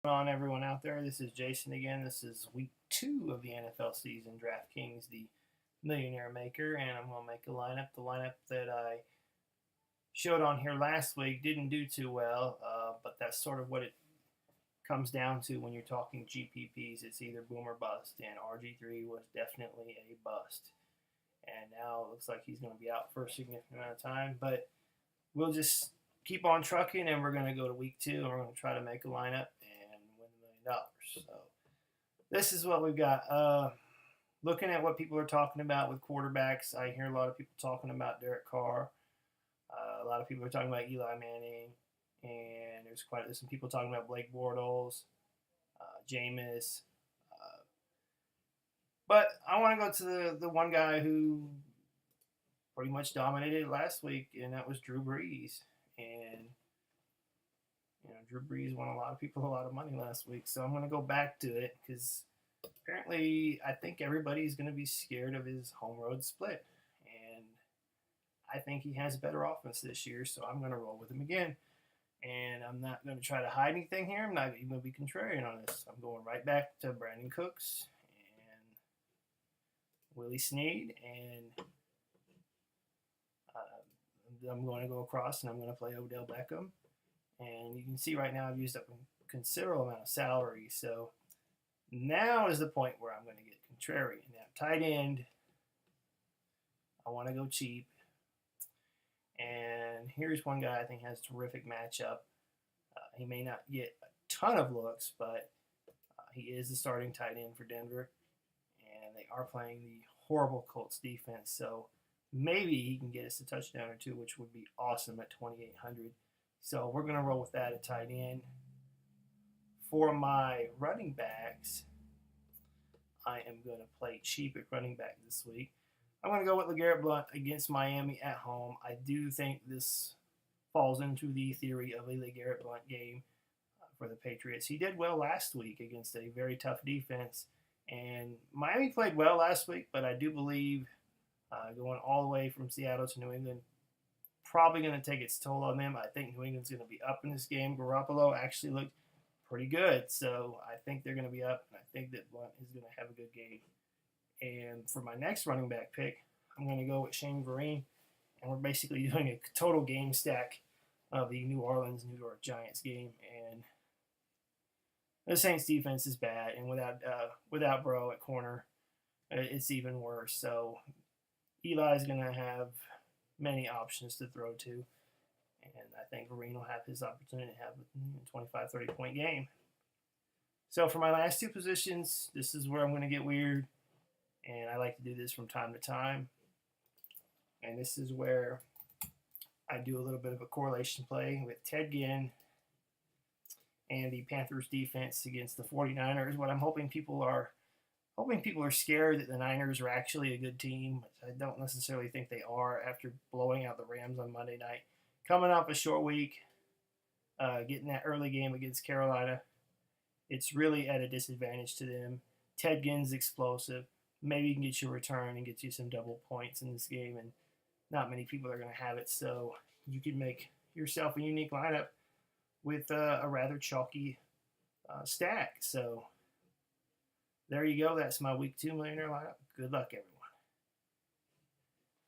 On everyone out there, this is Jason again. This is week 2 of the NFL season. Draftkings, the Millionaire Maker, and I'm going to make a lineup. The lineup that I showed on here last week didn't do too well, but that's sort of what it comes down to when you're talking GPPs. It's either boom or bust, and RG3 was definitely a bust. And now it looks like he's going to be out for a significant amount of time, but we'll just keep on trucking, and we're going to go to week 2, and we're going to try to make a lineup and win $1 million. So this is what we've got. Looking at what people are talking about with quarterbacks, I hear a lot of people talking about Derek Carr. A lot of people are talking about Eli Manning, and there's some people talking about Blake Bortles, Jameis. But I want to go to the one guy who pretty much dominated last week, and that was Drew Brees. And Drew Brees won a lot of people a lot of money last week, so I'm going to go back to it because apparently I think everybody's going to be scared of his home road split, and I think he has a better offense this year, so I'm going to roll with him again. And I'm not going to try to hide anything here. I'm not even going to be contrarian on this. I'm going right back to Brandon Cooks and Willie Snead, and I'm going to go across and I'm going to play Odell Beckham. And you can see right now I've used up a considerable amount of salary. So now is the point where I'm going to get contrarian. Now, tight end, I want to go cheap. And here's one guy I think has a terrific matchup. He may not get a ton of looks, but he is the starting tight end for Denver. And they are playing the horrible Colts defense. So maybe he can get us a touchdown or two, which would be awesome at 2,800. So we're going to roll with that at tight end. For my running backs, I am going to play cheap at running back this week. I'm going to go with LeGarrette Blount against Miami at home. I do think this falls into the theory of a LeGarrette Blount game for the Patriots. He did well last week against a very tough defense. And Miami played well last week, but I do believe going all the way from Seattle to New England, probably going to take its toll on them. I think New England's going to be up in this game. Garoppolo actually looked pretty good, so I think they're going to be up, and I think that Blount is going to have a good game. And for my next running back pick, I'm going to go with Shane Vereen, and we're basically doing a total game stack of the New Orleans-New York Giants game. And the Saints defense is bad, and without Burrow at corner, it's even worse. So Eli's going to have many options to throw to, and I think Vereen will have his opportunity to have a 25, 30-point game. So for my last two positions, this is where I'm going to get weird, and I like to do this from time to time. And this is where I do a little bit of a correlation play with Ted Ginn and the Panthers defense against the 49ers. What I'm hoping people are scared that the Niners are actually a good team. I don't necessarily think they are after blowing out the Rams on Monday night. Coming off a short week, getting that early game against Carolina, it's really at a disadvantage to them. Ted Ginn's explosive. Maybe he can get you a return and get you some double points in this game, and not many people are going to have it. So you can make yourself a unique lineup with a rather chalky stack. So there you go. That's my Week 2 Millionaire lineup. Good luck, everyone.